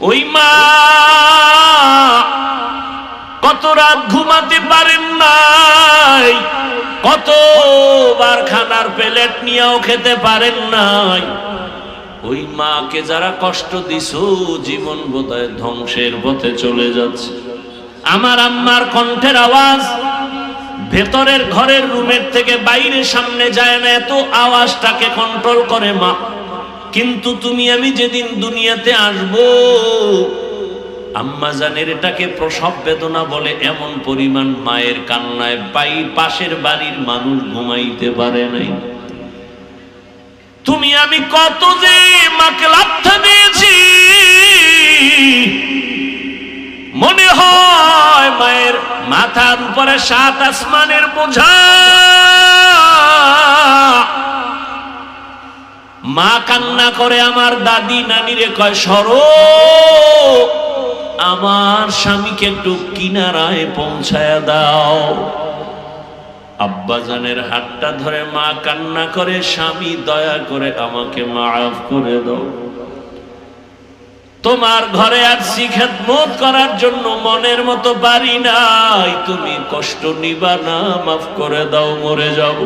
ওই মা কত রাত ঘুমাতে পারেন নাই, কতবার খানার প্লেট নিয়েও খেতে পারেন নাই। ওই মাকে যারা কষ্ট দিছো, জীবন বোধহয় ধ্বংসের পথে চলে যাচ্ছে। আমার আম্মার কণ্ঠের আওয়াজ ভেতরের ঘরের রুমের থেকে বাইরে সামনে যায় না, এত আওয়াজটাকে কন্ট্রোল করে মা। কিন্তু তুমি আমি যেদিন দুনিয়াতে আসবো, আম্মা জানের এটাকে প্রসব বেদনা বলে, এমন পরিমাণ মায়ের কান্নায় পাশের বাড়ির মানুষ ঘুমাইতে পারে নাই। তুমি আমি কত যে মাকে লাথা দিয়েছি, মনে হয় মায়ের মাথার উপরে 7 আসমানের বোঝা। মা কান্না করে আমার দাদি নানিরে কয়, সরো, আমার স্বামীকে একটু কিনারায় পৌঁছায়া দাও। আব্বাজানের হাতটা ধরে মা কান্না করে, স্বামী দয়া করে আমাকে মাফ করে দাও, তোমার ঘরে আসছি খেদমত করার জন্য, মনের মতো পারি নাই, তুমি কষ্ট নিবা না, মাফ করে দাও, মরে যাব।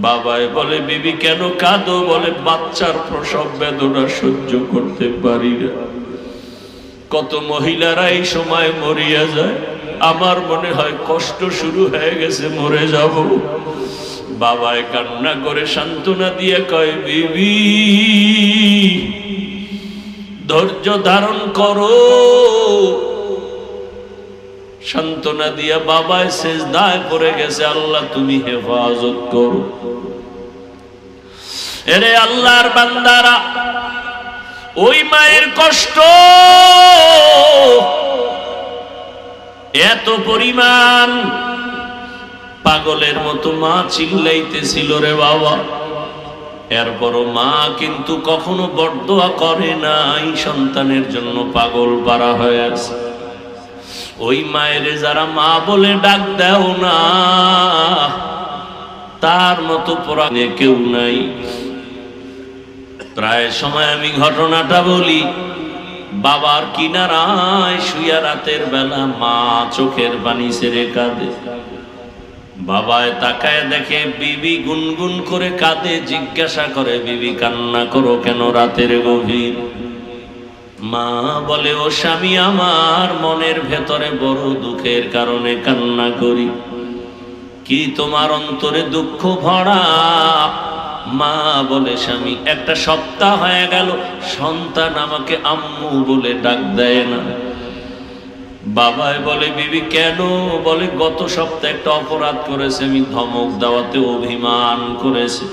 বাবাই বলে, বিবি কেন কাঁদো? বলে, বাচ্চার প্রসব বেদনা সহ্য করতে পারি না। কত মহিলারা এই সময় মরিয়া যায়, আমার মনে হয় কষ্ট শুরু হয়ে গেছে, মরে যাব। বাবাই কান্না করে সান্ত্বনা দিয়ে কয়, বিবি ধৈর্য ধারণ করো। সান্ত্বনা দিয়া বাবায় সেজদায় পড়ে গেছে, আল্লাহ তুমি হেফাজত করো। এরে আল্লাহর বান্দারা, ওই মায়ের কষ্ট এত পরিমাণ, পাগলের মতো মা চিল্লাইতেছিল রে বাবা। এরপরও মা কিন্তু কখনো বরদোয়া করে নাই, সন্তানের জন্য পাগল পারা হয়ে আছে। ওই মায়ের যারা মা বলে ডাক দেও না, তার মতো পরাণে কেউ নাই। প্রায় সময় আমি ঘটনাটা বলি, বাবার কিনারায় শুইয়া রাতের বেলা মা চোখের পানি ছেড়ে কাঁদে। বাবায় তাকায় দেখে বিবি গুনগুন করে কাঁদে, জিজ্ঞাসা করে, বিবি কান্না করো কেন রাতের গভীর? মা বলে, ও স্বামী আমার, মনের ভেতরে বড় দুঃখের কারণে কান্না করি। কি তোমার অন্তরে দুঃখ ভরা? মা বলে, স্বামী, একটা সপ্তাহ হয়ে গেল সন্তান আমাকে আম্মু বলে ডাক দেয় না। বাবাই বলে, বিবি কেন? বলে, গত সপ্তাহে একটা অপরাধ করেছে, আমি ধমক দেওয়াতে অভিমান করেছে।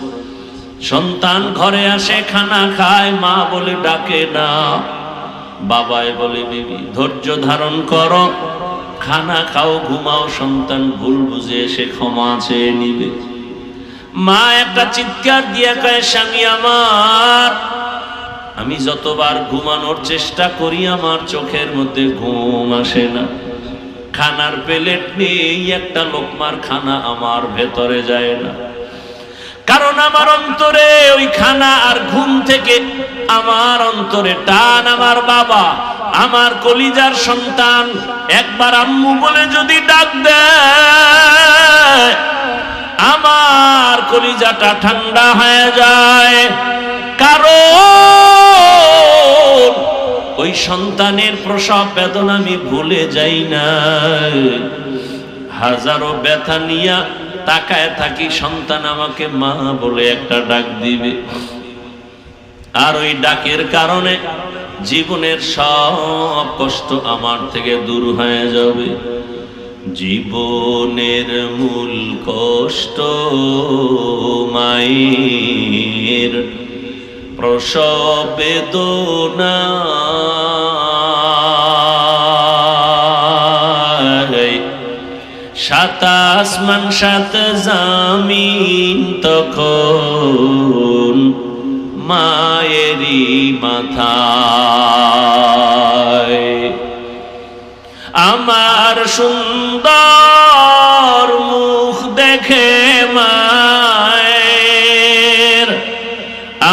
সন্তান ঘরে আসে, খানা খায়, মা বলে ডাকে না। বাবাই বলে, বিবি ধৈর্য ধারণ করো, খানা খাও, ঘুমাও, সন্তান ভুল বুঝে এসে ক্ষমা চেয়ে নিবে। মা একটা চিৎকার দিয়ে কয়, স্বামী আমার, আমি যতবার ঘুমানোর চেষ্টা করি আমার চোখের মধ্যে ঘুম আসে না। খানার প্লেট নেই, একটা লোকমার খানা আমার ভেতরে যায় না, কারণ আমার অন্তরে ওই খানা আর ঘুম থেকে আমার অন্তরে টান। আমার বাবা, আমার কলিজার সন্তান একবার আম্মু বলে যদি ডাক দেয়, আমার কলিজাটা ঠান্ডা হয়ে যায়। কারণ ওই সন্তানের প্রসব বেদনা আমি ভুলে যাই না। হাজারো ব্যথা নিয়া তাকায় থাকি, সন্তান আমাকে মা বলে একটা ডাক দিবে, আর ওই ডাকের কারণে জীবনের সব কষ্ট আমার থেকে দূর হয়ে যাবে। জীবনের মূল কষ্ট মায়ের প্রসব বেদনা, 7 আসমান 7 জামিন তখন মায়েরই মাথায়। আমার সুন্দর মুখ দেখে মায়ের,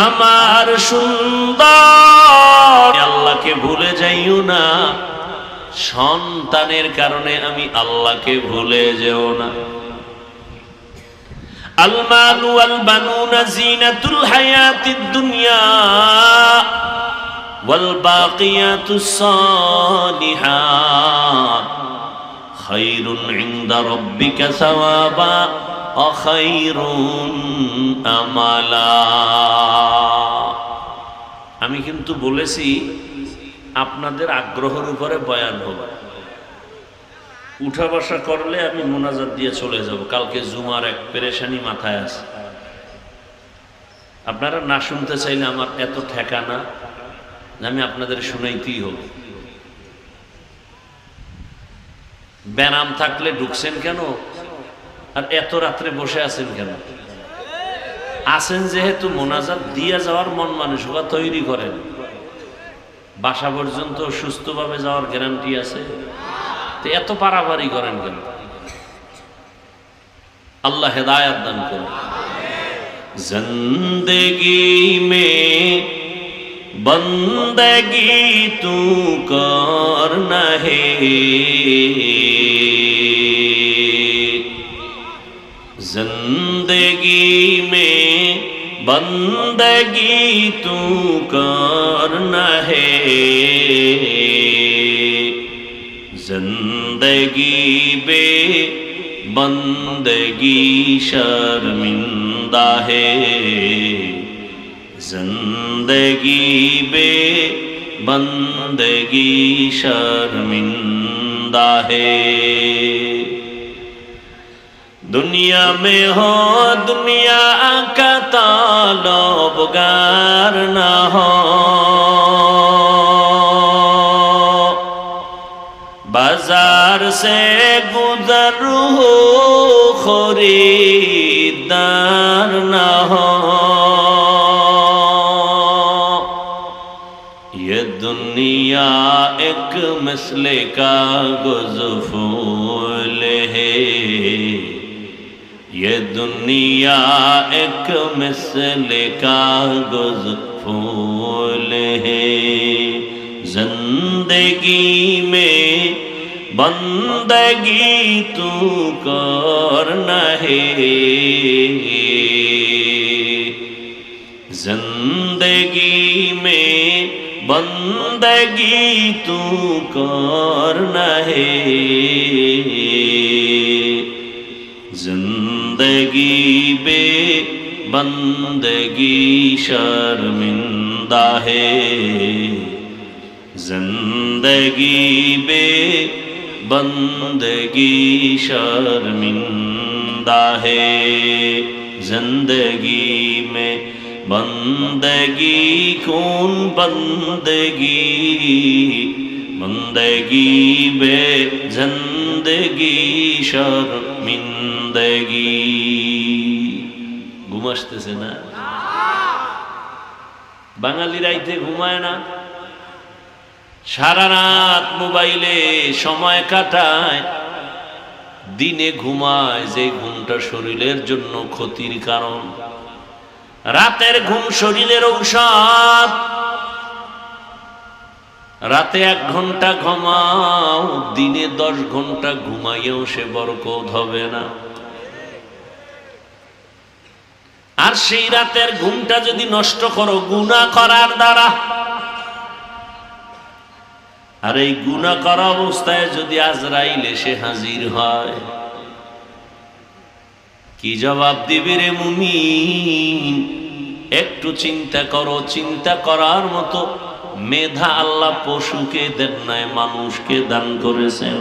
আমার সুন্দর আল্লাহকে ভুলে সন্তানের কারণে আমি আল্লাহকে ভুলে যেও না। আল মালু ওয়াল বানুনা জিনাতুল হায়াতিদ দুনিয়া ওয়াল বাকিয়াতুস সালিহাত খায়রুন ইনদা রাব্বিকা সাওয়াবা ওয়া খায়রুন আমালা। আমি কিন্তু বলেছি আপনাদের আগ্রহের উপরে বয়ান হবে। উঠা বসা করলে আমি মোনাজাত দিয়ে চলে যাব। কালকে জুমার এক পেরেশানি মাথায় আছে। আপনারা না শুনতে চাইলে আমার এত ঠেকানা, আমি আপনাদের শুনাইতেই হবে। ব্যারাম থাকলে ঢুকছেন কেন, আর এত রাত্রে বসে আছেন কেন? আছেন যেহেতু মোনাজাত দিয়ে যাওয়ার মন মানসিকতা তৈরি করেন। বাসা পর্যন্ত সুস্থভাবে যাওয়ার গ্যারান্টি আছে, তো এত পারাপারি করেন কেন? আল্লাহ হেদায়েত দান করুন। জিন্দেগি মে বন্দগি তু করনা হে, जिंदगी में बंदगी तू करना है, जिंदगी बे बंदगी शर्मिंदा है, जिंदगी बे बंदगी शर्मिंदा है। दुनिया में हो दुनिया का ताल्लुकार न हो, बाजार से गुजर हो खरीदार न हो, ये दुनिया एक मसले का गुज़फूल है, ये दुनिया एक मिसले का गुज़फूल है, जिंदगी में बंदगी तू करना है, जिंदगी में बंदगी तू करना है, जिंदगी बे बंदगी शर्मिंदा है, जिंदगी बे बंदगी शर्मिंदा है, जिंदगी में बंदगी कौन बंदगी, बंदगी बे जिंदगी शर्मिंदगी। ঘুম আসতেছে না? বাঙালি রাইতে ঘুমায় না, সারা রাত মোবাইলে সময় কাটায়, দিনে ঘুমায় যে ঘুমটা শরীরের জন্য ক্ষতির কারণ। রাতের ঘুম শরীরের ঔষধ। রাতে 1 ঘন্টা ঘুমাও, দিনে 10 ঘন্টা ঘুমাইয়েও সে বরকত হবে না। আর সেই রাতের ঘুমটা যদি নষ্ট করো গুনাহ করার দ্বারা, আর এই গুনাহ করা অবস্থায় যদি আজরাইল এসে হাজির হয়, কি জবাব দিবি রে মুমিন? একটু চিন্তা করো। চিন্তা করার মতো মেধা আল্লাহ পশুকে দেন নাই, মানুষকে দান করেছেন।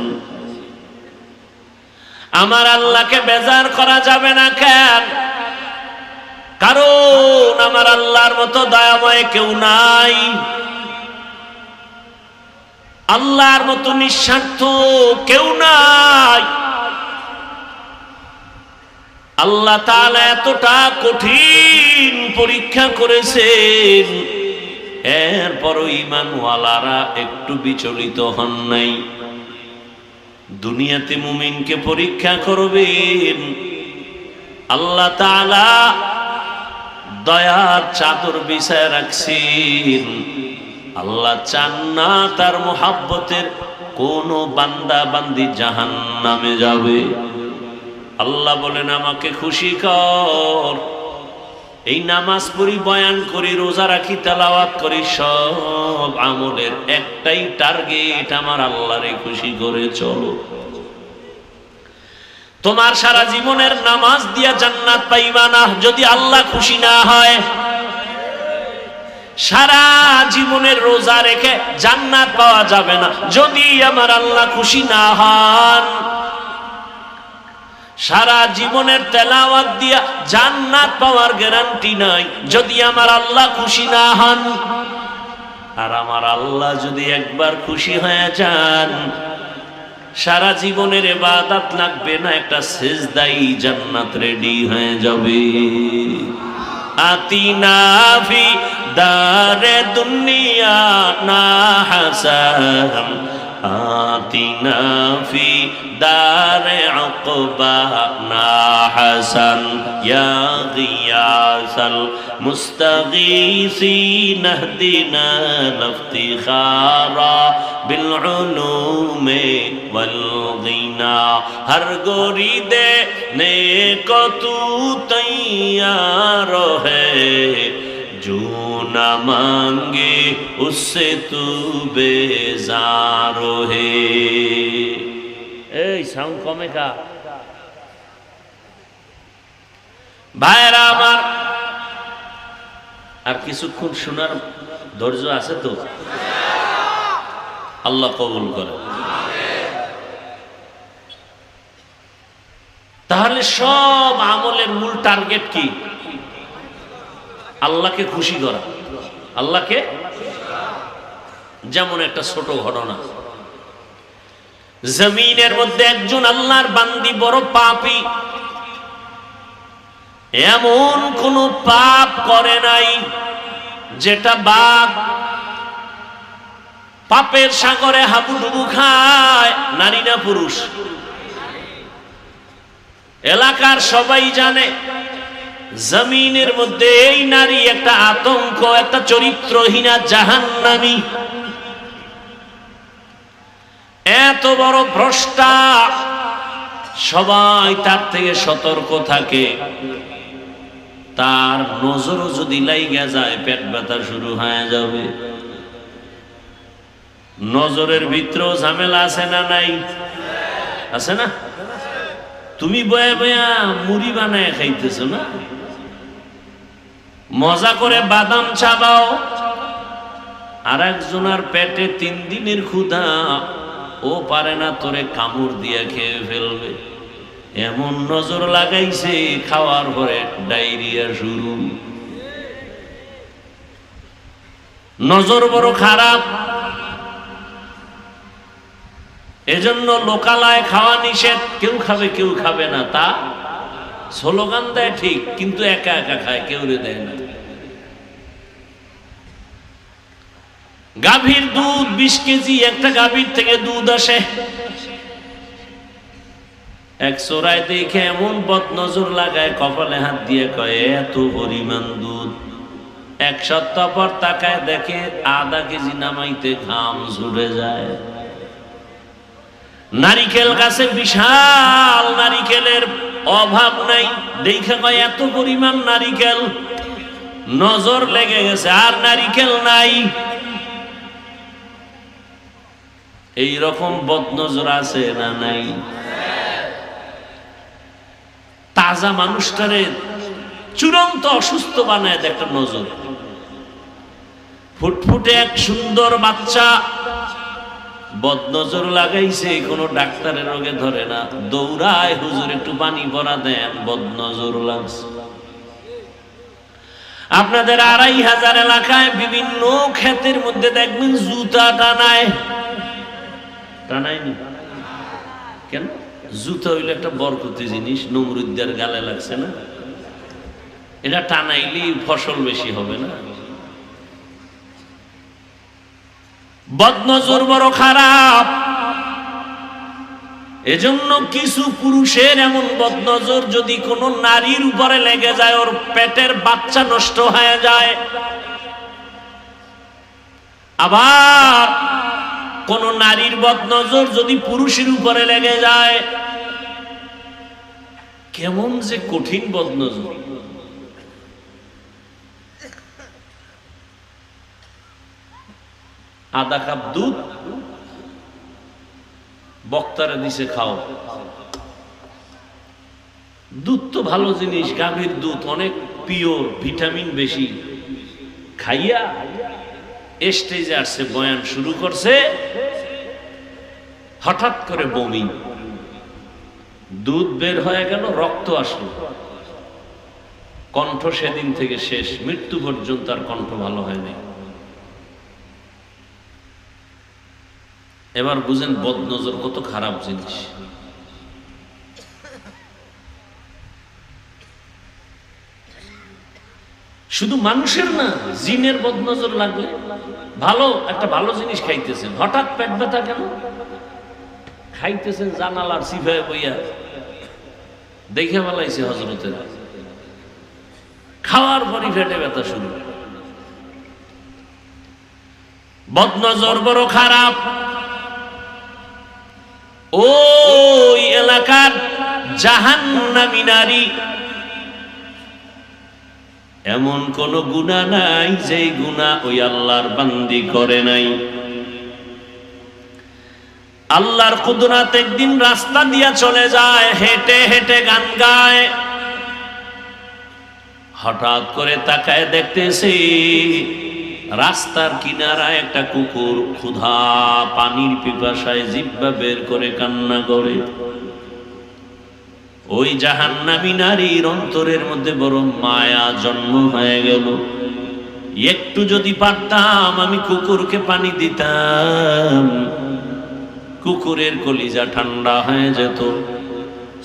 আমার আল্লাহকে বেজার করা যাবে না কেন? কারণ আমার আল্লাহর মতো দয়াময় কেউ নাই, আল্লাহর মতো নিঃস্বার্থ কেউ নাই। আল্লাহ তাআলা এতটা কঠিন পরীক্ষা করেছেন, এরপরও ঈমানওয়ালারা একটু বিচলিত হন নাই। দুনিয়াতে মুমিনকে পরীক্ষা করবেন, আল্লাহ তাআলা দয়ার চাদর বিছায় রাখছেন। আল্লাহ চান না তার মোহাব্বতের কোন বান্দা বান্দি জাহান্নামে যাবে। আল্লাহ বলেন আমাকে খুশি কর। এই নামাজ পড়ি, বয়ান করি, রোজা রাখি, তেলাওয়াত করি, সব আমলের একটাই টার্গেট, আমার আল্লাহরে খুশি করে চলো। তোমার সারা জীবনের নামাজ দিয়া জান্নাত পাইবা না যদি আল্লাহ খুশি না হয়। সারা জীবনের রোজা রেখে জান্নাত পাওয়া যাবে না যদি আমার আল্লাহ খুশি না হন। সারা জীবনের তেলাওয়াত দিয়া জান্নাত পাওয়ার গ্যারান্টি নাই যদি আমার আল্লাহ খুশি না হন। আর আমার আল্লাহ যদি একবার খুশি হয়ে যান, সারা জীবনের ইবাদত লাগবে না, একটা সিজদাই জান্নাত রেডি হয়ে যাবে। আতিনা ফি দারে দুনিয়া না হাসান, আতিনা ফি দারে উকবা না হাসান, ইয়া গিয়াসাল মুস্তাগীসিন ইহদিনা লিফতিখারা বিল উলুমে ওয়াল গিনা। হর গোরি দে নে কো তু তৈয়ার है, जो न मांगे उससे तू बेजार है। এই সাউন্ড কমে কা ভাইরা আমার, আর কিছুক্ষণ শোনার ধৈর্য আছে তো? আল্লাহ কবুল করে। তাহলে সব আমলের মূল টার্গেট কি? আল্লাহকে খুশি করা। আল্লাহকে, যেমন একটা ছোট ঘটনা, জমিনের মধ্যে একজন আল্লাহর বান্দি বড় পাপী, এমন কোন পাপ করে নাই যেটা বাপ পাপের সাগরে হাবুডুবু খায়। নারী না পুরুষ? এলাকার সবাই জানে জমিনের মধ্যে এই নারী একটা আতঙ্ক, একটা চরিত্রহীনা জাহান্নামী, এত বড় ভ্রষ্টা। সবাই তার থেকে সতর্ক থাকে। তার নজরও যদি লাইগা যায় পেট ব্যথা শুরু হয়ে যাবে। নজরের ভিতরেও ঝামেলা আছে না নাই? আছে না? তুমি বয়া বয়া মুড়ি বানায় খাইতেছো না, মজা করে বাদাম চাবাও, আর একজনের পেটে 3 দিনের ক্ষুধা, ও পারে না তোরে কামড় দিয়ে খেয়ে ফেলবে। এমন নজর লাগাইছে, খাওয়ার পরে ডায়রিয়া শুরু। নজর বড় খারাপ। এজন্য লোকালয়ে খাওয়া নিষেধ। কেউ খাবে কেউ খাবে না, তা স্লোগান দেয় ঠিক, কিন্তু একা একা খায়, কেউ দেয় না। গাভীর দুধ 20 কেজি একটা গাভীর থেকে দুধ আসে। এক চোরাই দেখে এমন বদনজর লাগায়, কপালে হাত দিয়ে কয় এত পরিমাণ দুধ। 1 সপ্তাহ পর তাকায় দেখে আধা কেজি নামাইতে ঘাম ঝরে যায়। নারিকেল গাছে বিশাল নারিকেলের অভাব নাই, দেখে কয় এত পরিমাণ নারিকেল। নজর লেগে গেছে, আর নারিকেল নাই। এই রকম বদনজর আছে না নাই? তাজা মানুষটারে চূড়ান্ত অসুস্থ বানায় একটা নজর। ফুটফুটে এক সুন্দর বাচ্চা বদনজর লাগাইছে, কোনো ডাক্তারের রোগে ধরে না, দৌড়ায় হুজুর একটু পানি ভরা দেন, বদনজর লাগছে। আপনাদের 2500 এলাকায় বিভিন্ন ক্ষেতের মধ্যে দেখবেন জুতা টানায়। টানায়নি কেন? জুতা হইলে একটা বরকতি জিনিস, নমরুদ্দের গালে লাগছে না, এটা টানাইলি ফসল বেশি হবে না? বদনজর বড় খারাপ। এজন্য কিছু পুরুষের এমন বদনজর যদি কোনো নারীর উপরে লেগে যায়, ওর পেটের বাচ্চা নষ্ট হয়ে যায়। আবার কোন নারীর বদনজর যদি পুরুষের উপরে লেগে যায়, কেমন যে কঠিন বদনজর। আধা কাপ দুধ বক্তারে দিছে খাও। দুধ তো ভালো জিনিস, গাভীর দুধ অনেক পিওর, ভিটামিন বেশি। খাইয়া স্টেজে আসছে, বয়ান শুরু করছে, হঠাৎ করে বমি, দুধ বের হয়ে গেল, রক্ত আসলো, কণ্ঠ সেদিন থেকে শেষ, মৃত্যু পর্যন্ত আর কণ্ঠ ভালো হয়নি। এবার বুঝেন বদনজর কত খারাপ জিনিস। শুধু মানুষের না, জিনের বদনজর লাগলে, ভালো একটা ভালো জিনিস খাইতেছেন, হঠাৎ পেট ব্যথা কেন? খাইতেছেন জানালার সিফায় বইয়া, দেখে বলাইছে হজরতের, খাওয়ার পরই পেটে ব্যথা শুরু। বদনজর বড় খারাপ। ওই এলাকার জাহান্নামী নারী, এমন কোন গুনাহ নাই যে গুনাহ ওই আল্লাহর বান্দি করে নাই। আল্লাহর কুদরত একদিন রাস্তা দিয়া চলে যায়, হেঁটে হেঁটে গান গায়, হঠাৎ করে তাকায় দেখতেছে রাস্তার কিনারায় একটা কুকুর ক্ষুধা পানির পিপাসায় জিহ্বা বের করে কান্না করে। ওই জাহান্নামী নারীর অন্তরের মধ্যে বড় মায়া জন্ম হয়ে গেল। একটু যদি পারতাম আমি কুকুরকে পানি দিতাম, কুকুরের কলিজা ঠান্ডা হয়ে যেত।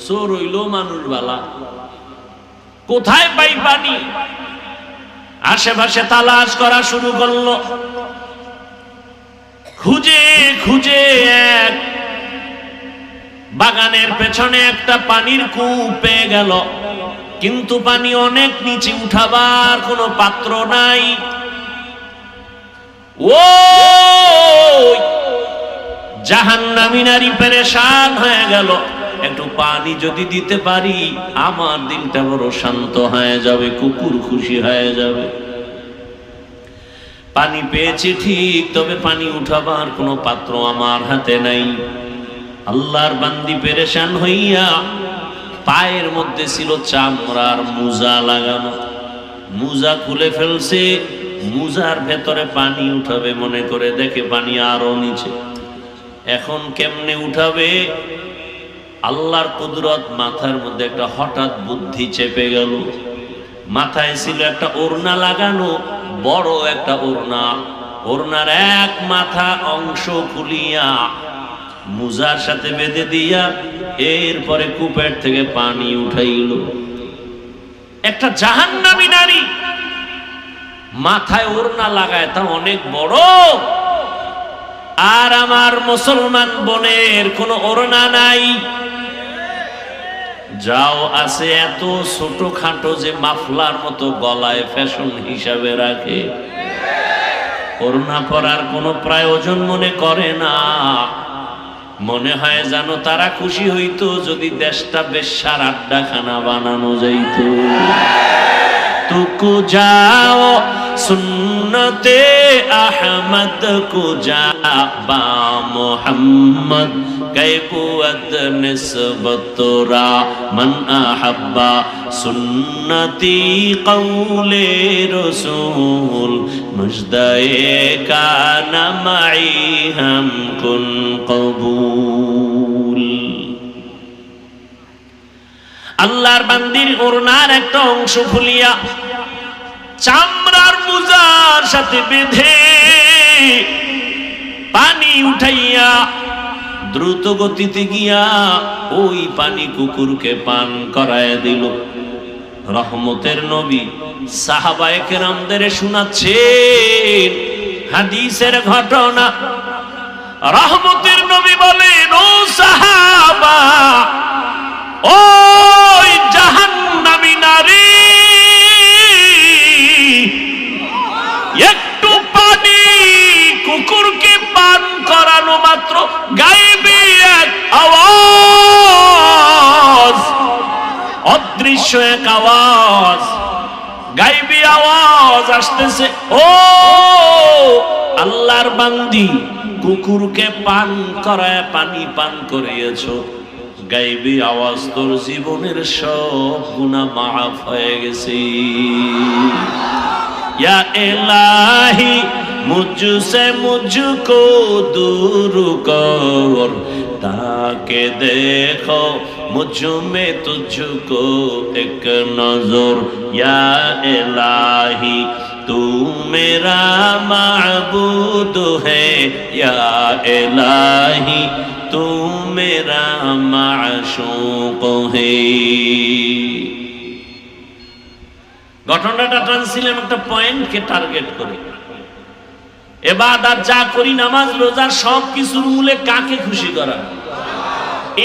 চোর হইল মানুষ বালা, কোথায় পাই পানি? আশেপাশে তালাশ করা শুরু করলো, খুঁজে খুঁজে এক বাগানের পেছনে একটা পানির কূপ পেয়ে গেল, কিন্তু পানি অনেক নিচে, উঠাবার কোনো পাত্র নাই। ও জাহান্নামী নারী পেরেশান হয়ে গেল, একটু পানি যদি দিতে পারি আমার দিনটা বড় শান্ত হয়ে যাবে, কুকুর খুশি হয়ে যাবে। পানি পেয়েছি ঠিক, তবে পানি উঠাবার কোনো পাত্র আমার হাতে নাই। আল্লাহর বান্দি পেরেশান হইয়া, পায়ের মধ্যে ছিল চামড়ার মুজা লাগানো, মুজা খুলে ফেলছে, মুজার ভেতরে পানি উঠাবে মনে করে, দেখে পানি আরো নিচে। এখন কেমনে উঠাবে? আল্লাহর কুদরত, মাথার মধ্যে একটা হঠাৎ বুদ্ধি চেপে গেল। মাথায় ছিল একটা ওড়না লাগানো, বড় একটা ওড়না, ওড়নার এক মাথা অংশ খুলিয়া মুজার সাথে বেঁধে দিয়া এরপরে কূপের থেকে পানি উঠাইল। একটা জাহান্নামী নারী মাথায় ওড়না লাগায়, তা অনেক বড়, আর আমার মুসলমান বোনের কোনো ওড়না নাই। যাও আছে এত ছোট খাটো যে মাফলার মতো গলায় ফ্যাশন হিসাবে রাখে, ওড়না পরার কোনো প্রয়োজন মনে করে না। মনে হয় জানো তারা খুশি হইতো যদি দেশটা বেশ্যার আড্ডাখানা বানানো যাইত। তুকু যাও সুন্নতে আহমদ কো যা বা মোহাম্মদ কৈফুয়ত নিসবত রা মান আহাব্বা সুন্নতি কওলে রসূল মুজদায়ে কানা মাই হাম কুন কবুল। আল্লাহর বান্দির ওড়নার একটা অংশ খুলিয়া চামড়ার মুজার সাথে বেঁধে পানি উঠাইয়া দ্রুত গতিতে গিয়া ওই পানি কুকুরকে পান করায় দিল। রহমতের নবী সাহাবায়ে কেরামদের শোনাচ্ছেন হাদিসের ঘটনা। রহমতের নবী বলেন, ও সাহাবা, ওই জাহান্নামী নারী একটু পানি এক আওয়াজ, গাইবি আওয়াজ আসতেছে, ও আল্লাহর বান্দি, কুকুরকে পান করায় পানি পান করিয়েছো, গাইবি আওয়াজ তোর জীবনের সব গুনাহ মাফ হয়ে গেছে। या इलाही मुझसे मुझको दूर कर, ताकि देखो मुझ में तुझको एक नजर। या इलाही तू मेरा माबूद है, या इलाही तू मेरा माशूक है। ঘটনাটা টানছিলাম একটা পয়েন্টকে টার্গেট করে। ইবাদত যা করি, নামাজ রোজা, সব কিছুর মূলে কাকে খুশি করা?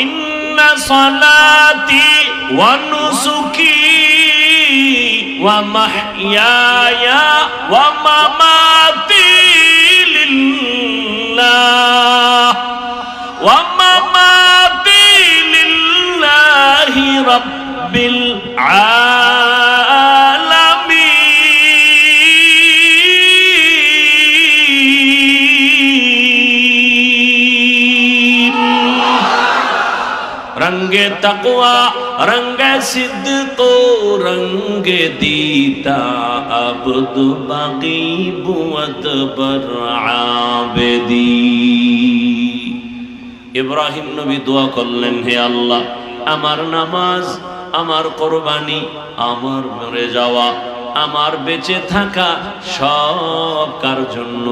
ইন্না সালাতি ওয়া নুসুকি ওয়া মাহইয়ায়া ওয়া মামাতি লিল্লাহ ওয়া মামাতি লিল্লাহি রাব্বিল रंगे तकवा रंगे सिद्दक़ रंगे दीता अब्द बाकी बुअत बर आबदी। इब्राहिम नबी दुआ करलेन, हे अल्लाह আমার নামাজ, আমার কোরবানি, আমার মরে যাওয়া, আমার বেঁচে থাকা সব কার জন্য?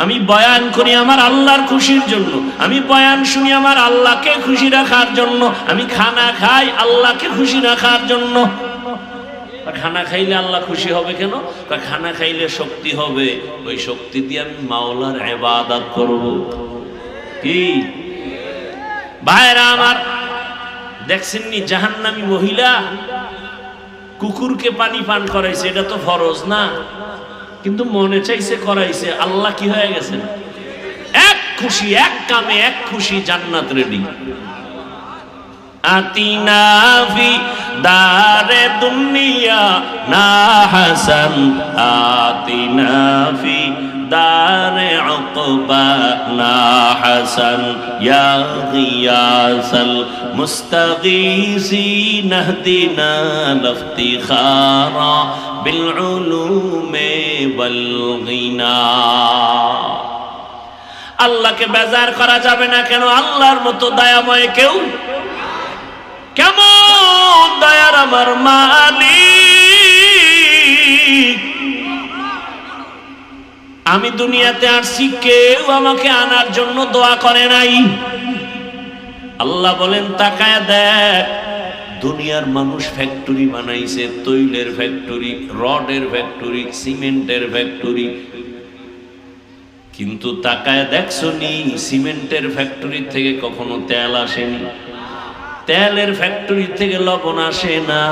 আমি বয়ান করি আমার আল্লাহর খুশির জন্য, আমি বয়ান শুনি আমার আল্লাহকে খুশি রাখার জন্য, আমি খানা খাই আল্লাহকে খুশি রাখার জন্য। খানা খাইলে আল্লাহ খুশি হবে কেন? খানা খাইলে শক্তি হবে, ওই শক্তি দিয়ে আমি মাওলার ইবাদত করব। কি ভাইরা আমার, দেখছেননি জাহান্নামী মহিলা কুকুরকে পানি পান করাইছে, এটা তো ফরজ না, কিন্তু মনে চাইছে করাইছে। আল্লাহ কি হয়ে গেছেন? এক খুশি, এক কামে এক খুশি, জান্নাত রেডি। আতিনা ফি দারে দুনিয়া না হাসান, আতিনা ফি দারে উকবা না হাসান, ইয়া গিয়াসাল মুস্তাগীসিন ইহদিনা লিফতিখারা বিল উলুমি ওয়াল গিনা। আল্লাহকে বেজার করা যাবে না কেন? আল্লাহর মতো দয়াময় কেউ, কেমন দয়ার আমার মালিক। আমি দুনিয়াতে আসছি, কেউ আমাকে আনার জন্য দোয়া করে নাই। আল্লাহ বলেন তাকায় দেখ, দুনিয়ার মানুষ ফ্যাক্টরি বানাইছে, তৈলের ফ্যাক্টরি, রডের ফ্যাক্টরি, সিমেন্টের ফ্যাক্টরি, কিন্তু তাকায় দেখছো নি সিমেন্টের ফ্যাক্টরি থেকে কখনো তেল আসেনি, তেলের ফ্যাক্টরি থেকে লবণ আসে না।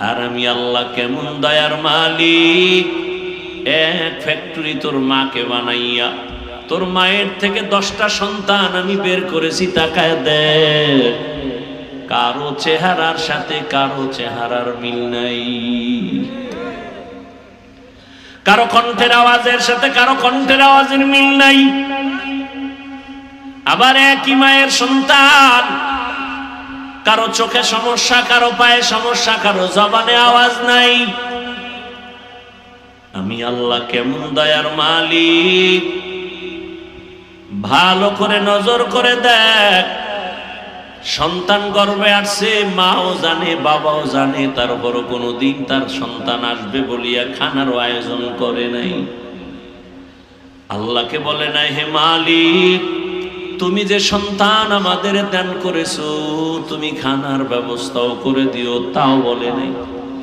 আর আমি আল্লাহ কেমন দয়ার মালিক, এক ফ্যাক্টরি তোর মাকে বানাইয়া, তোর মায়ের থেকে 10টা সন্তান আমি বের করেছি। তাকায় দেখ, কারো চেহারার সাথে কারো চেহারার মিল নাই, কারো কণ্ঠের আওয়াজের সাথে কারো কণ্ঠের আওয়াজের মিল নাই। আবার একই মায়ের সন্তান, কারো চোখে সমস্যা, কারো পায়ে সমস্যা, কারো জবানে আওয়াজ নাই। আমি আল্লাহ কেমন দয়ার মালিক, ভালো করে নজর করে দেখ। সন্তান গর্ভে আসছে, মাও জানে বাবাও জানে, তারপরও কোনোদিন তার সন্তান আসবে বলিয়া খানারও আয়োজন করে নাই। আল্লাহকে বলে নাই, হে মালিক তুমি যে সন্তান আমাদের দান করেছো, তুমি খানার ব্যবস্থাও করে দিও, তাও বলে নাই।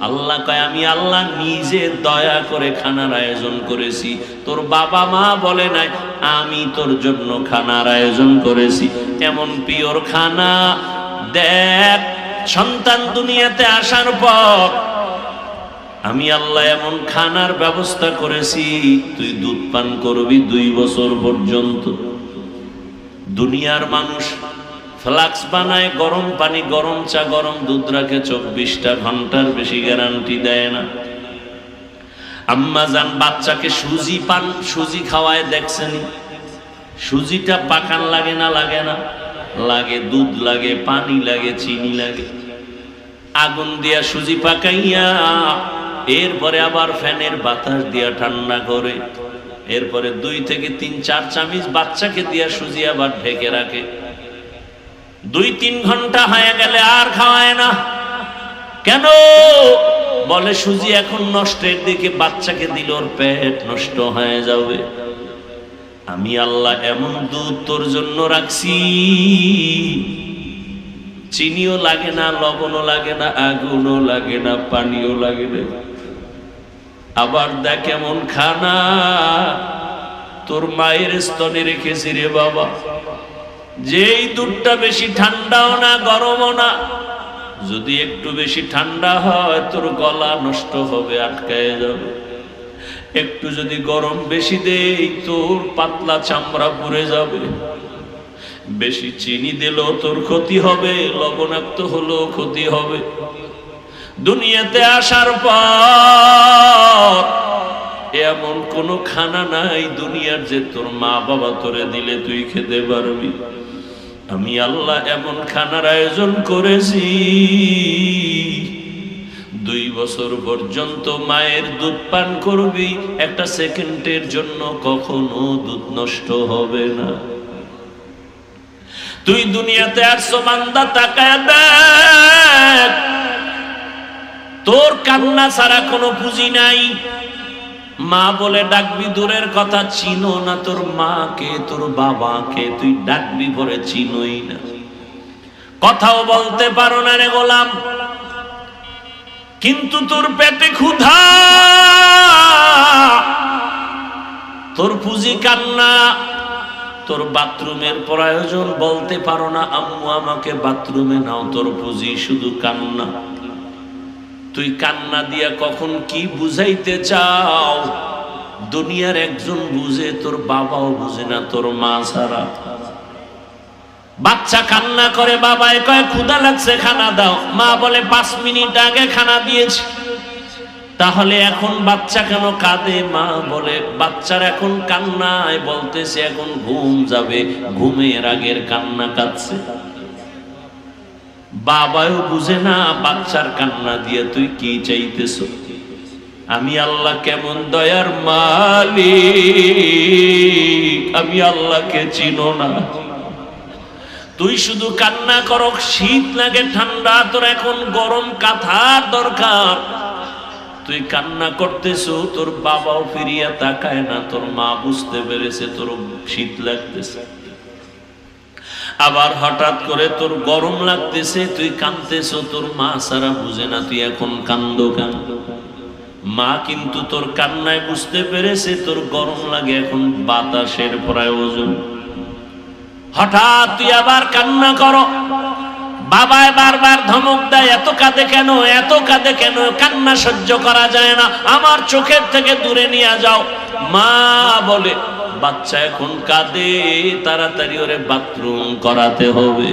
আল্লাহ কয়, আমি আল্লাহ নিজে দয়া করে খানার আয়োজন করেছি। তোর বাবা মা বলে নাই, আমি তোর জন্য খানার আয়োজন করেছি। এমন পিওর খানা দেখ, সন্তান দুনিয়াতে আসার পর আমি আল্লাহ এমন খানার ব্যবস্থা করেছি, তুই দুধ পান করবি 2 বছর পর্যন্ত। দুনিয়ার মানুষ ফ্লাক্স বানায়, গরম পানি, গরম চা, গরম দুধ রাখে, 24টা ঘন্টার বেশি গ্যারান্টি দেয় না। আম্মাজান বাচ্চাকে সুজি খাওয়ায় দেখছেন? সুজিটা পাকান লাগে না? লাগে না? লাগে। দুধ লাগে, পানি লাগে, চিনি লাগে। আগুন দিয়া সুজি পাকাইয়া এরপরে আবার ফ্যানের বাতাস দিয়া ঠান্ডা করে, এরপরে 2 থেকে 3, 4 চামচ বাচ্চাকে দিয়া সুজি আবার ঢেকে রাখে। 2-3 ঘন্টা হয়ে গেলে আর খাওয়ায় না। কেন? বলে সুজি এখন নষ্টের দিকে, বাচ্চাকে দিল ওর পেট নষ্ট হয়ে যাবে। আমি আল্লাহ এমন দুধ তোর জন্য রাখছি, চিনিও লাগে না, লবণও লাগে না, আগুনও লাগে না, পানিও লাগে না। আবার দেখ এমন খানা তোর মায়ের স্তনে রেখেছি রে বাবা, যেই দুধটা বেশি ঠান্ডাও না গরমও না, যদি একটু বেশি ঠান্ডা হয় তোর গলা নষ্ট হবে, আটকায় যাবে। একটু যদি গরম বেশি দেই তোর পাতলা চামড়া পুড়ে যাবে। বেশি চিনি দিলেও তোর ক্ষতি হবে, লবণাক্ত হলেও ক্ষতি হবে। দুনিয়াতে আসার পর এমন কোন খানা নাই দুনিয়ার যে তোর মা বাবা তোরে দিলে তুই খেতে পারবি। আমি আল্লাহ এমন খানার আয়োজন করেছি, 2 বছর পর্যন্ত মায়ের দুধ পান করবি, একটা সেকেন্ডের জন্য কখনো দুধ নষ্ট হবে না। তুই দুনিয়াতে আসছো বান্দা, তাকায় দেখ, তোর কান্না ছাড়া কোনো পুঁজি নাই। মা বলে ডাকবি দূরের কথা, চিনো না তোর মাকে, তোর বাবাকে তুই ডাকবি পরে চিনোই না, কথাও বলতে পারো না রে গোলাম। কিন্তু তোর পেটে ক্ষুধা, তোর পুঁজি কান্না, তোর বাথরুমের প্রয়োজন, বলতে পারো না আম্মু আমাকে বাথরুমে নাও, তোর পুঁজি শুধু কান্না। তুই কান্না দিয়া কখন কি বুঝাইতে চাও দুনিয়ার একজন বুঝে, তোর বাবাও বুঝে না তোর মা ছাড়া। বাচ্চা কান্না করে, বাবায় কয় ক্ষুধা লাগছে খানা দাও, মা বলে 5 মিনিট আগে খানা দিয়েছি। তাহলে এখন বাচ্চা কেন কাঁদে? মা বলে বাচ্চার এখন কান্নায় বলতেছে এখন ঘুম যাবে, ঘুমের আগের কান্না কাঁদছে। বাবাও বুঝে না বাচ্চার কান্না দিয়ে তুই কি চাইতেছ। আমি আল্লাহ কেমন দয়ার মালিক, আমি আল্লাহকে চিনো না। তুই শুধু কান্না করো, শীত লাগে ঠান্ডা, তোর এখন গরম কাঁথার দরকার, তুই কান্না করতেছো, তোর বাবাও ফিরিয়া তাকায় না, তোর মা বুঝতে পেরেছে তোর শীত লাগতেছে। আবার হঠাৎ করে তোর গরম লাগতেছে, তুই কাঁদতেছো, তোর মা সারা বুঝে না তুই এখন কান্দো কেন। মা কিন্তু তোর কান্নায় বুঝতে পেরেছে তোর গরম লাগে, এখন বাতাসের প্রয়োজন। হঠাৎ তুই আবার কান্না করো, বাবায় বারবার ধমক দেয়, এত কাঁদে কেন, এত কাঁদে কেন, কান্না সহ্য করা যায় না, আমার চোখের থেকে দূরে নিয়ে যাও। মা বলে বাচ্চা এখন কাঁদে, তাড়াতাড়ি ওরে বাথরুম করাতে হবে।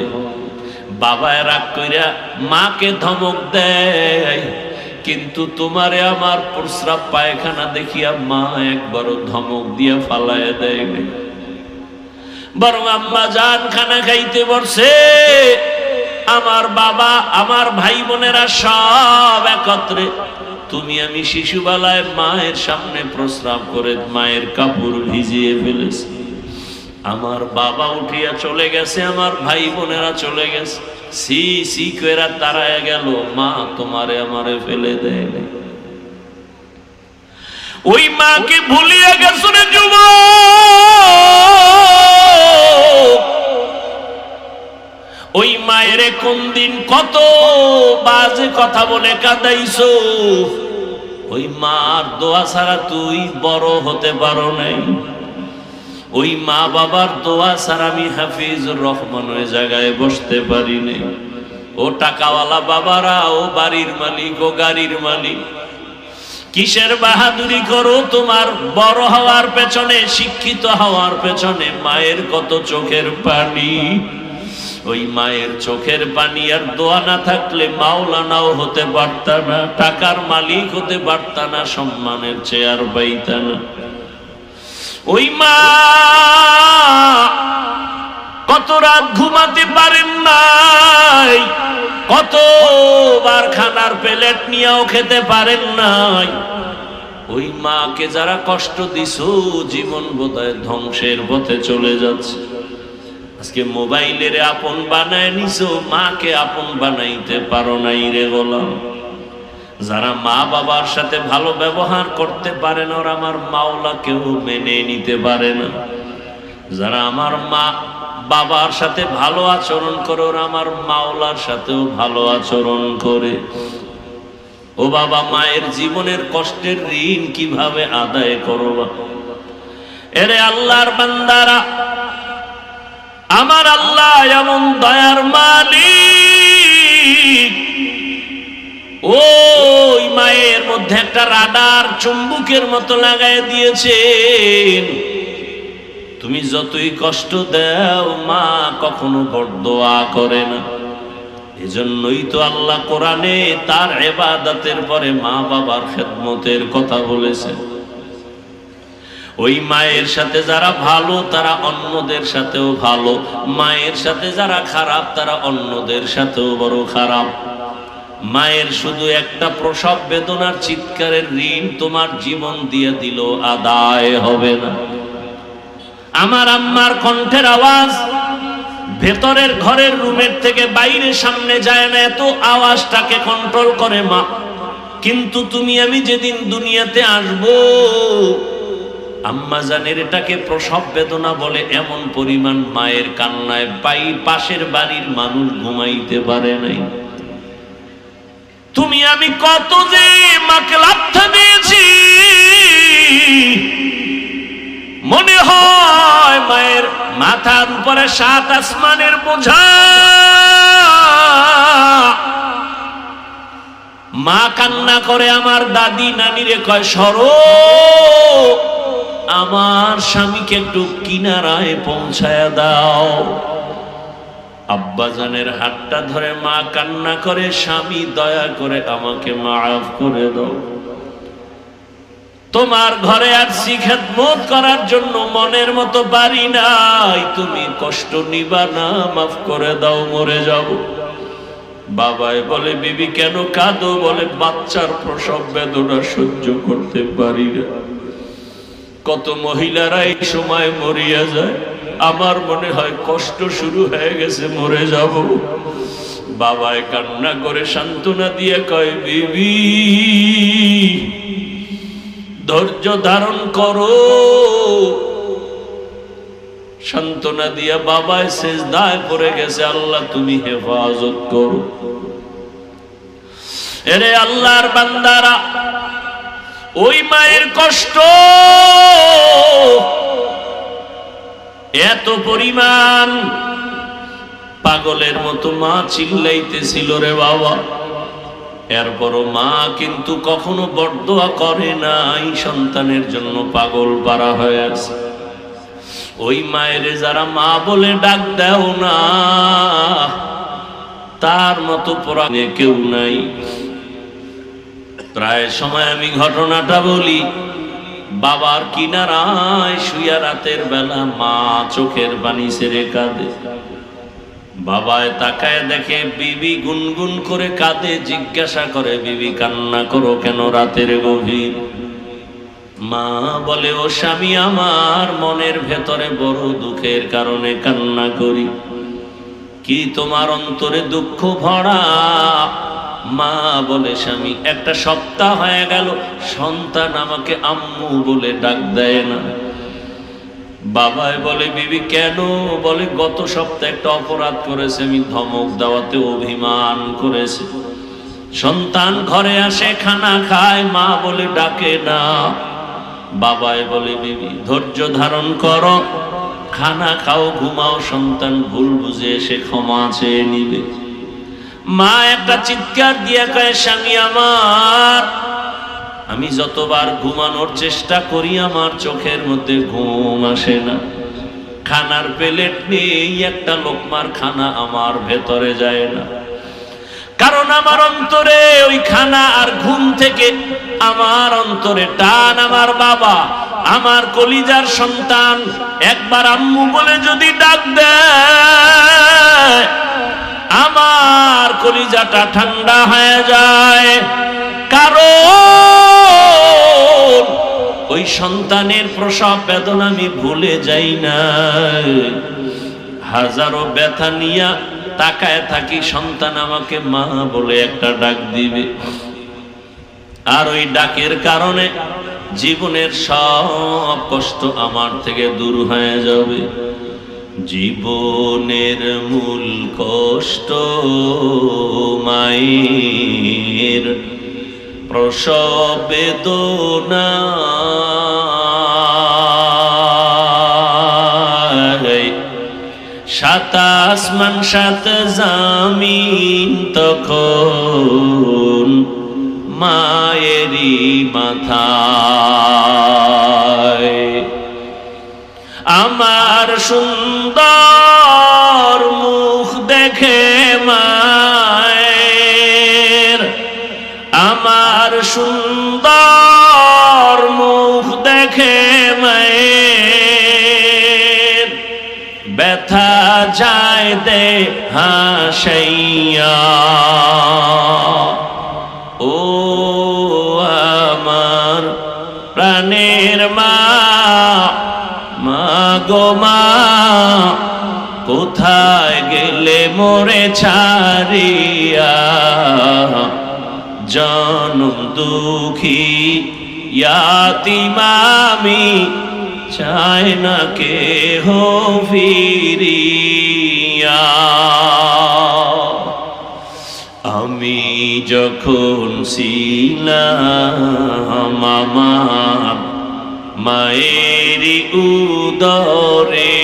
বাবায় রাগ কইরা মাকে ধমক দেয়, কিন্তু তোমারে আমার প্রস্রাব পায়খানা দেখিয়া মা একবারও ধমক দিয়া ফালায় দেয়। বরং আম্মা জান খানা খাইতে বসে, আমার বাবা আমার ভাই বোনেরা সব একত্রে, তুমি আমি শিশুবেলায় মায়ের সামনে প্রস্রাব করে মায়ের কাপড় ভিজিয়ে ফেলেছি। আমার বাবা উঠিয়া চলে গেছে, আমার ভাই বোনেরা চলে গেছে, সি সি কইরা তাড়ায় গেল, মা তোমারে আমারে ফেলে দেয়। ওই মাকে ভুলিয়ে গেছো রে যুবক, ওই মায়ের কোন দিন কত বাজে কথা বলে কাঁদাইছো। ওই মার দোয়া ছাড়া তুই বড় হতে পারো নাই, ওই মা বাবার দোয়া ছাড়া আমি হাফিজুর রহমান ওই জায়গায় বসতে পারি নাই। ও টাকাওয়ালা বাবারা, ও বাড়ির মালিক, ও গাড়ির মালিক, কিসের বাহাদুরি করো তোমার বড় হওয়ার পেছনে, শিক্ষিত হওয়ার পেছনে মায়ের কত চোখের পানি। ওই মায়ের চোখের পানি আর দোয়া না থাকলে মাওলানাও হতে পারতা না, টাকার মালিক হতে পারতা না, সম্মানের চেয়ার পাইতা না। ওই মা কত রাত ঘুমাতে পারেন নাই, কতবার খানার প্লেট নিয়েও খেতে পারেন নাই। ওই মাকে যারা কষ্ট দিছো, জীবন বোধহয় ধ্বংসের পথে চলে যাচ্ছে। আজকে মোবাইলের আপন বানায় নিছো, মাকে আপন বানাইতে পারো নাই রে গোলাম। যারা মা বাবার সাথে ভালো ব্যবহার করতে পারে না, ওরা আমার মাওলা কেউ মেনে নিতে পারে না। যারা আমার মা বাবার সাথে ভালো আচরণ করে, ওরা আমার মাওলার সাথেও ভালো আচরণ করে। ও বাবা, মায়ের জীবনের কষ্টের ঋণ কিভাবে আদায় করবা? এরে আল্লাহর বান্দারা, আমার আল্লাহ এমন দয়ার মালিক, ওই মায়ের মধ্যে একটা রাডার চুম্বকের মতো লাগায় দিয়েছেন। তুমি যতই কষ্ট দাও, মা কখনো বরদোয়া করে না। এজন্যই তো আল্লাহ কোরআনে তার ইবাদতের পরে মা বাবার খেদমতের কথা বলেছেন। ওই মায়ের সাথে যারা ভালো, তারা অন্যদের সাথেও ভালো। মায়ের সাথে যারা খারাপ, তারা অন্যদের সাথেও বড় খারাপ। মায়ের শুধু একটা প্রসব বেদনার চিৎকারের ঋণ তোমার জীবন দিয়ে দিল আদায় হবে না। আমার আম্মার কণ্ঠের আওয়াজ ভেতরের ঘরের রুমের থেকে বাইরে সামনে যায় না, এত আওয়াজটাকে কন্ট্রোল করে মা। কিন্তু তুমি আমি যেদিন দুনিয়াতে আসবো, আম্মা জানের এটাকে প্রসব বেদনা বলে। এমন পরিমাণ মায়ের কান্নায় পাশের বাড়ির মানুষ ঘুমাইতে পারে নাই। তুমি আমি কত যে মাকে লাথা দিয়েছি, মনে হয় মায়ের মাথার উপরে 7 আসমানের বোঝা। মা কান্না করে আমার দাদি নানিরে কয়, সরো, আমার স্বামীকে একটু কিনারায় পৌঁছায়া দাও। আব্বাজানের হাতটা ধরে মা কান্না করে, স্বামী দয়া করে আমাকে মাফ করে দাও। তোমার ঘরে আসছি খেদমত করার জন্য, মনের মতো পারি নাই, তুমি কষ্ট নিবা না, মাফ করে দাও, মরে যাব। বাবাই বলে, বিবি কেন কাঁদো? বলে, বাচ্চার প্রসব বেদনা সহ্য করতে পারি না। কত মহিলারা এই সময় মরিয়া যায়, আমার মনে হয় কষ্ট শুরু হয়ে গেছে, মরে যাব। বাবাই কান্না করে সান্ত্বনা দিয়ে কয়, বিবি ধৈর্য ধারণ করো। সান্ত্বনা দিয়া বাবায় সেজদায় পড়ে গেছে, আল্লাহ তুমি হেফাজত করো। এরে আল্লাহর বান্দারা, ওই মায়ের কষ্ট এত পরিমাণ, পাগলের মতো মা চিল্লাইতেছিল রে বাবা। এরপরও মা কিন্তু কখনো বরদোয়া করে নাই, সন্তানের জন্য পাগল পারা হয়ে আছে। ওই মায়ের যারা মা বলে ডাক দেও না, তার মতো পরাণে কেউ নাই। প্রায় সময় আমি ঘটনাটা বলি, বাবার কিনারায় শুইয়া রাতের বেলা মা চোখের পানি ছেড়ে কাঁদে। বাবায় তাকায় দেখে বিবি গুনগুন করে কাঁদে। জিজ্ঞাসা করে, বিবি কান্না করো কেন রাতের গভীর? মা বলে, ও স্বামী আমার, মনের ভেতরে বড় দুঃখের কারণে কান্না করি। কি তোমার অন্তরে দুঃখ ভরা? মা বলে, স্বামী, একটা সপ্তাহ হয়ে গেল সন্তান আমাকে আম্মু বলে ডাক দেয় না। বাবাই বলে, বিবি কেন? বলে, গত সপ্তাহে একটা অপরাধ করেছে, আমি ধমক দেওয়াতে অভিমান করেছে। সন্তান ঘরে আসে, খানা খায়, মা বলে ডাকে না। বাবাই বলে, বিবি ধৈর্য ধারণ করো, খানা খাও, ঘুমাও, সন্তান ভুল বুঝে এসে ক্ষমা চেয়ে নিবে। মা একটা চিৎকার দিয়ে কয়, স্বামী আমার, আমি যতবার ঘুমানোর চেষ্টা করি আমার চোখের মধ্যে ঘুম আসে না। খানার প্লেট নেই, একটা লোকমার খানা আমার ভেতরে যায় না, কারণ আমার অন্তরে ওই খানা আর ঘুম থেকে আমার অন্তরে টান আমার বাবা, আমার কলিজার সন্তান একবার আম্মু বলে যদি ডাক দেয় আমার কলিজাটা ঠান্ডা হয়ে যায়। কারণ ওই সন্তানের প্রসব বেদনা আমি ভুলে যাই না। হাজারো ব্যথা নিয়া তাকায় থাকি, সন্তান আমাকে মা বলে একটা ডাক দিবে, আর ওই ডাকের কারণে জীবনের সব কষ্ট আমার থেকে দূর হয়ে যাবে। জীবনের মূল কষ্ট মায়ের প্রসব বেদনা, সাত আসমান সাত জামিন তখন মায়েরই মাথায়। আমার সুন্দর মুখ দেখে মায়ের, আমার সুন্দর মুখ দেখে মায়ের ব্যথা যায় দে হাসাইয়া। ও আমার প্রাণের মা, মা গো মা, কোথায় গেলে মোরে ছাড়িয়া? জনম দুঃখী ইয়াতীম আমি, চাই না কেহ ফিরিয়া। আমি যখন ছিলাম আমার মায়েরই উদরে,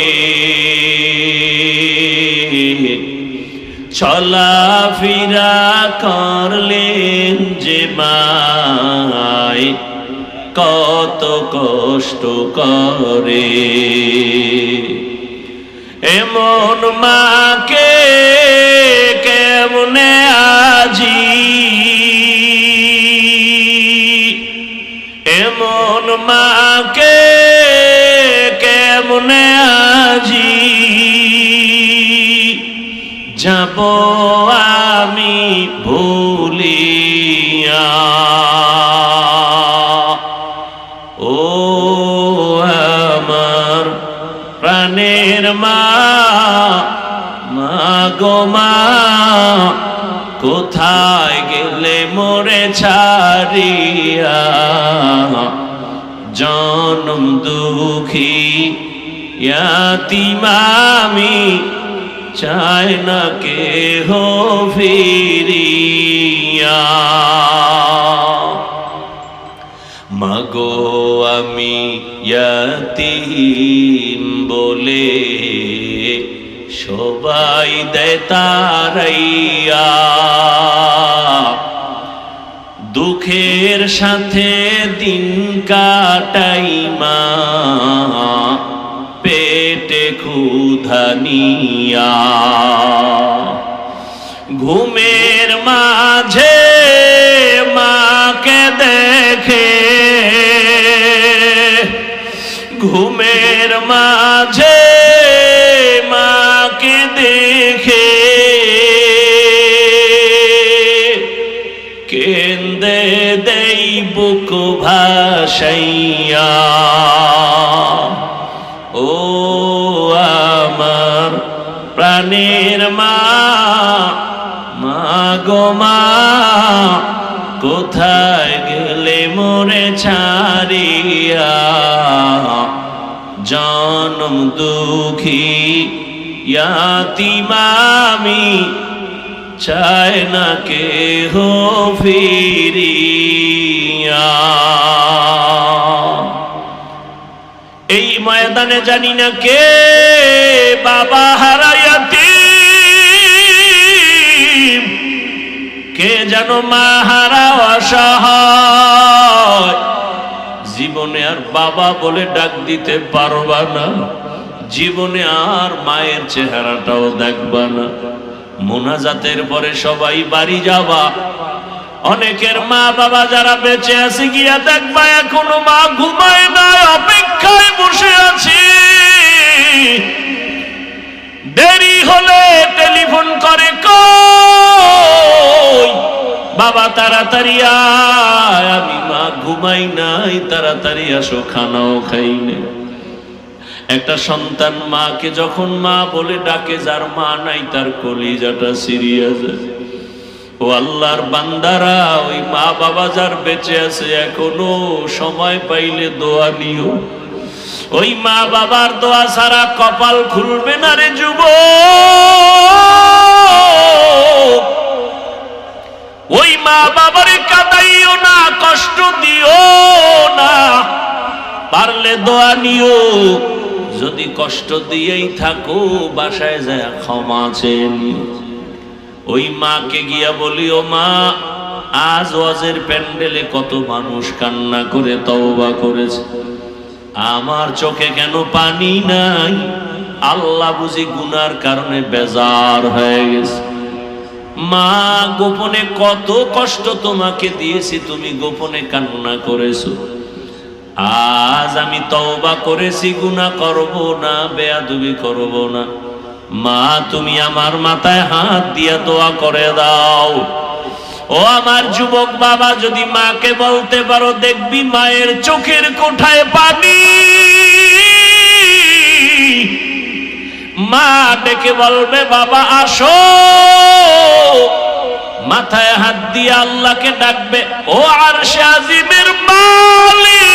চলাফেরা করলেন যে মায় কত কষ্ট করে। এমন মাকে কেমনে আজি, এমন মাকে কেমনে আজি যাব আমি ভুলিয়া। ও আমার প্রাণের মা, মা গো মা, কোথায় গেলে মোরে ছাড়িয়া? জনম দুঃখী ইয়াতীম আমি, চাই না কেহ ফিরিয়া। মাগো আমি ইয়াতীম বলে সবাই দেয় তাড়াইয়া, দুঃখের সাথে দিন কাটাই মা, পেটে ক্ষুধা নিয়া। ঘুমের মাঝে মাকে দেখে, ঘুমের মাঝে মাকে দেখে কেন্দে দেই বুক ভাসাইয়া। ও আমার প্রাণের মা, মা গো মা, কোথায় গেলে মোরে ছাড়িয়া? জনম দুঃখী ইয়াতীম আমি, চাই না কেহ ফিরিয়া। এই ময়দানে জানি না কে বাবা হারায়াতীম, কে যেন মা হারা অসহায়। জীবনে আর বাবা বলে ডাক দিতে পারবা না, জীবনে আর মায়ের চেহারাটাও দেখবা না। মোনাজাতের পরে সবাই বাড়ি যাবা, অনেকের মা বাবা যারা বেঁচে আছে গিয়া দেখবা এখনো মা ঘুমায় না, অপেক্ষায় বসে আছে। দেরি হলে টেলিফোন করে, কই বাবা তাড়াতাড়ি আয়, আমি মা ঘুমাই নাই, তাড়াতাড়ি আসো, খানাও খাই না। একটা সন্তান মাকে যখন মা বলে ডাকে, যার মা নাই তার কলিজাটা সিরিয়া যায়। ও আল্লাহর বান্দারা, ওই মা বাবা যার বেঁচে আছে এখনো সময় পাইলে দোয়া নিও। ওই মা বাবার দোয়া ছাড়া কপাল খুলবে না রে যুবক। ওই মা বাবারে কাঁদাইও না, কষ্ট দিও না, পারলে দোয়া নিও। যদি কষ্ট দিয়েই থাকো বাসায় যায় ক্ষমা চেয়ে নিও। ওই মাকে গিয়া বলিও, মা আজ ওয়াজের প্যান্ডেলে কত মানুষ কান্না করে তওবা করেছে, আমার চোখে কেন পানি নাই? আল্লাহ বুঝি গুনার কারণে বেজার হয়ে গেছে। মা গোপনে কত কষ্ট তোমাকে দিয়েছি, তুমি গোপনে কান্না করেছো। আজ আমি তওবা করেছি, গুনাহ করব না, বেয়াদবি করব না। মা তুমি আমার মাথায় হাত দিয়া দোয়া করে দাও। ও আমার যুবক বাবা, যদি মাকে বলতে পারো দেখবি মায়ের চোখের কোঠায় পানি। মা ডেকে বলবে, বাবা আসো। মাথায় হাত দিয়ে আল্লাহকে ডাকবে, ও আরশে আজিমের মালিক,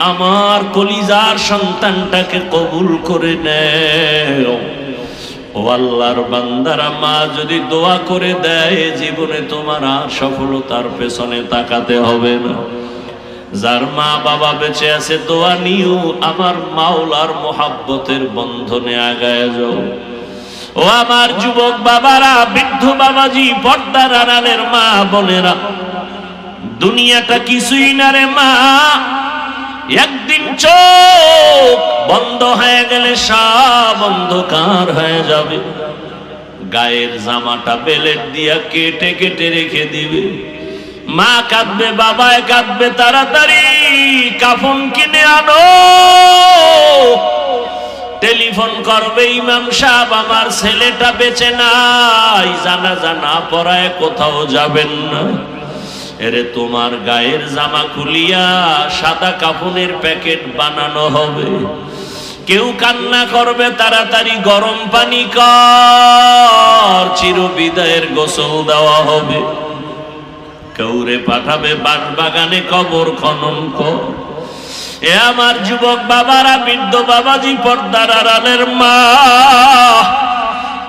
আমার কলিজার সন্তানটাকে কবুল করে নেও। ও আল্লাহর বান্দারা, মা যদি দোয়া করে দেয় জীবনে তোমার আর সফলতার পেছনে তাকাতে হবে না। যার মা বাবা বেঁচে আছে দোয়া নিও, আমার মাওলার মোহাব্বতের বন্ধনে আগায় যাও। ও আমার যুবক বাবারা, বৃদ্ধ বাবাজি, পর্দার আড়ালের মা বোনেরা, দুনিয়াটা কিছুই না রে মা। একদিন চোখ বন্ধ হয়ে গেলে সব অন্ধকার হয়ে যাবে। গায়ের জামাটা বেলেট দিয়া কেটে কেটে রেখে দিবে। মা কাঁদবে, বাবায় কাঁদবে, তাড়াতাড়ি কাফন কিনে আনো। টেলিফোন করবে, ইমাম সাহেব আমার ছেলেটা বেঁচে নাই, জানাজা না পড়ায় কোথাও যাবেন না। এরে তোমার গায়ের জামা খুলিয়া সাদা কাফনের প্যাকেট বানানো হবে। কেউ কান্না করবে, তাড়াতাড়ি গরম পানি কর, চিরবিদায়ের গোসল দেওয়া হবে। কেউরে পাঠাবে বাগানে কবর খনন কর। এ আমার যুবক বাবারা, বৃদ্ধ বাবাজি, পর্দার আড়ালের মা,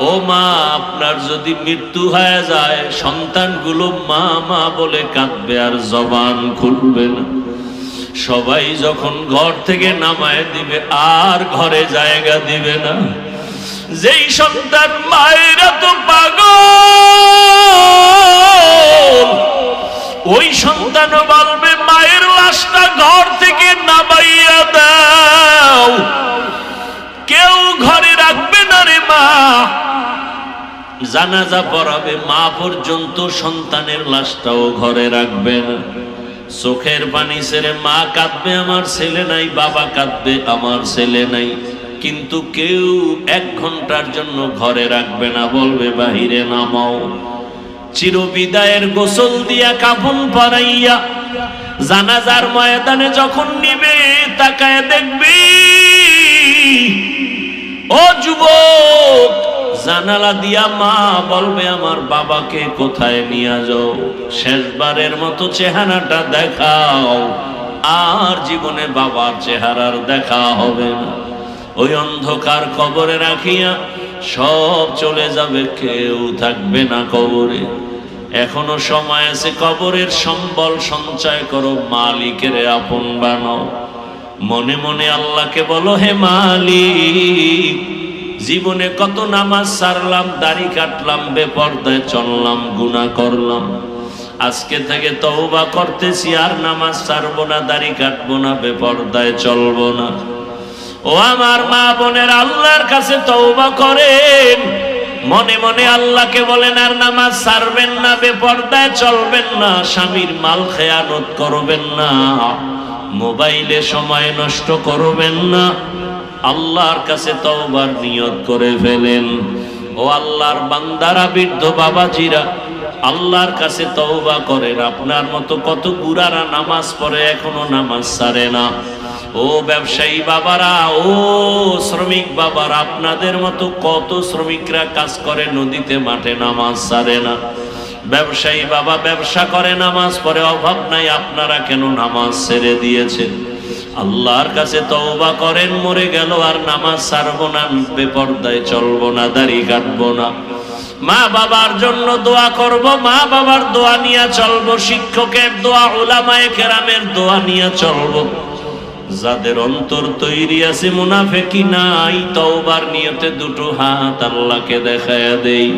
ও মা, আপনার যদি মৃত্যু হয়ে যায় সন্তানগুলো মা মা বলে কাঁদবে আর জবান খুলবে না। সবাই যখন ঘর থেকে নামায় দিবে আর ঘরে জায়গা দিবে না। যেই সন্তান মায়ের তো পাগল, ওই সন্তানও বলবে মায়ের লাশটা ঘর থেকে নামাইয়া দাও। কেউ ঘরে রাখবে না রে মা। জানাজা পড়াবে মা পর্যন্ত, সন্তানের লাশটাও ঘরে রাখবে না। চোখের পানি ছেড়ে মা কাঁদবে, আমার ছেলে নাই, বাবা কাঁদবে, আমার ছেলে নাই, কিন্তু কেউ 1 ঘন্টার জন্য ঘরে রাখবে না, বলবে বাহিরে নামাও। চিরবিদায়ের গোসল দিয়া কাফন পরাইয়া জানাজার ময়দানে যখন নিবে, তাকায় দেখবি ও যুবক, জানালা দিয়া মা বলবে আমার বাবাকে কোথায় নিয়ে যাও, শেষবারের মতো চেহারাটা দেখাও। আর জীবনে বাবার চেহারার দেখা হবে না। ওই অন্ধকার কবরে রাখিয়া সব চলে যাবে, কেউ থাকবে না কবরে। এখনো সময় আছে, কবরের সম্বল সঞ্চয় করো, মালিকের আপন বানাও। মনে মনে আল্লাহকে বলো, হে মালিক, জীবনে কত নামাজ ছাড়লাম, দাড়ি কাটলাম, বেপরদায় চললাম, গুনাহ করলাম। আজকে থেকে তওবা করতেছি, আর নামাজ ছাড়বো না, দাড়ি কাটবো না, বেপরদায় চলবো না। ও আমার মা বোনের, আল্লাহর কাছে তওবা করেন। মনে মনে আল্লাহকে বলেন, আর নামাজ ছাড়বেন না, বেপরদায় চলবেন না, স্বামীর মাল খেয়ানত করবেন না, মোবাইলে সময় নষ্ট করবেন না। আল্লাহর কাছে তওবার নিয়ত করে ফেলেন। ও আল্লাহর বান্দারা, বৃদ্ধ বাবাজিরা, আল্লাহর কাছে তওবা করেন। আপনার মতো কত বুড়ারা নামাজ পড়ে এখনো নামাজ ছাড়ে না। ও ব্যবসায়ী বাবারা, ও শ্রমিক বাবারা, আপনাদের মতো কত শ্রমিকরা কাজ করে নদীতে মাঠে নামাজ ছাড়ে না। ব্যবসায়ী বাবা ব্যবসা করে নামাজ পড়ে, অভাব নাই, আপনারা কেন নামাজ ছেড়ে দিয়েছেন? আল্লাহর কাছে তওবা করেন। মরে গেল আর নামাজ ছাড়বো না, বেপরদায় চলবো না, দাড়ি কাটবো না। মা বাবার জন্য দোয়া করব, মা বাবার দোয়া নিয়ে চলবো, শিক্ষকের দোয়া, উলামায়ে কেরামের দোয়া নিয়ে চলবো। যাদের অন্তর তৈরি আছে, মুনাফিকি নাই, তওবার নিয়তে দুটো হাত আল্লাহকে দেখায়া দেই।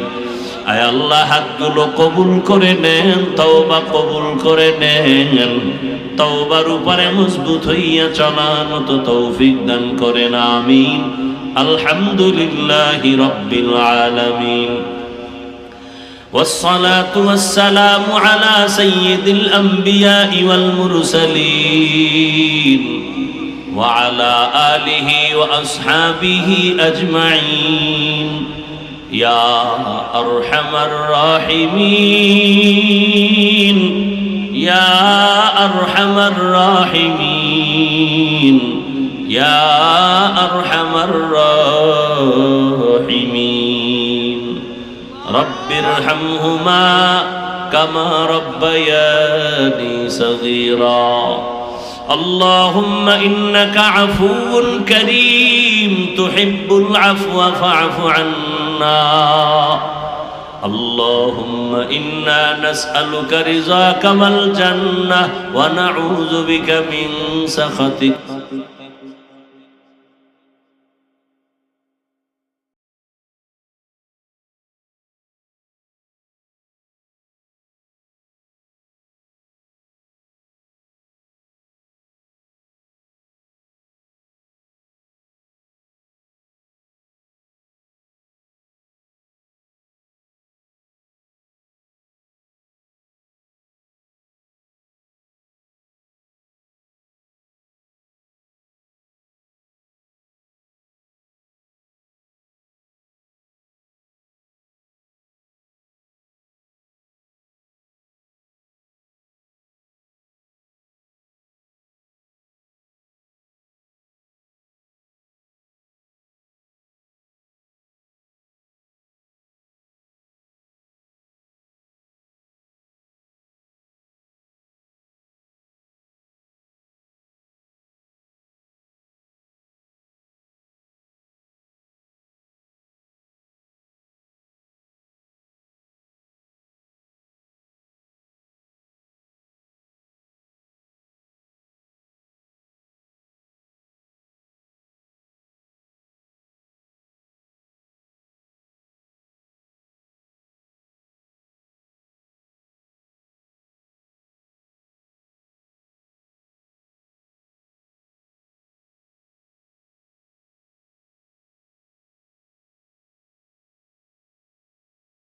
আয় আল্লাহ, হাতগুলো কবুল করে নেন, তওবা কবুল করে নেন। তওবার উপরে মজবুত হইয়া চলার মতো তৌফিক দান করেন, আমিন। আলহামদুলিল্লাহি রাব্বিল আলামিন। والصلاة والسلام على سيد الأنبياء والمرسلين وعلى آله وأصحابه أجمعين يا أرحم الراحمين يا أرحم الراحمين يا أرحم الراحمين رب ارحمهما كما ربياني صغيرا اللهم إنك عفو كريم تحب العفو فاعف عنا اللهم إنا نسألك رضاك والجنة ونعوذ بك من سخطك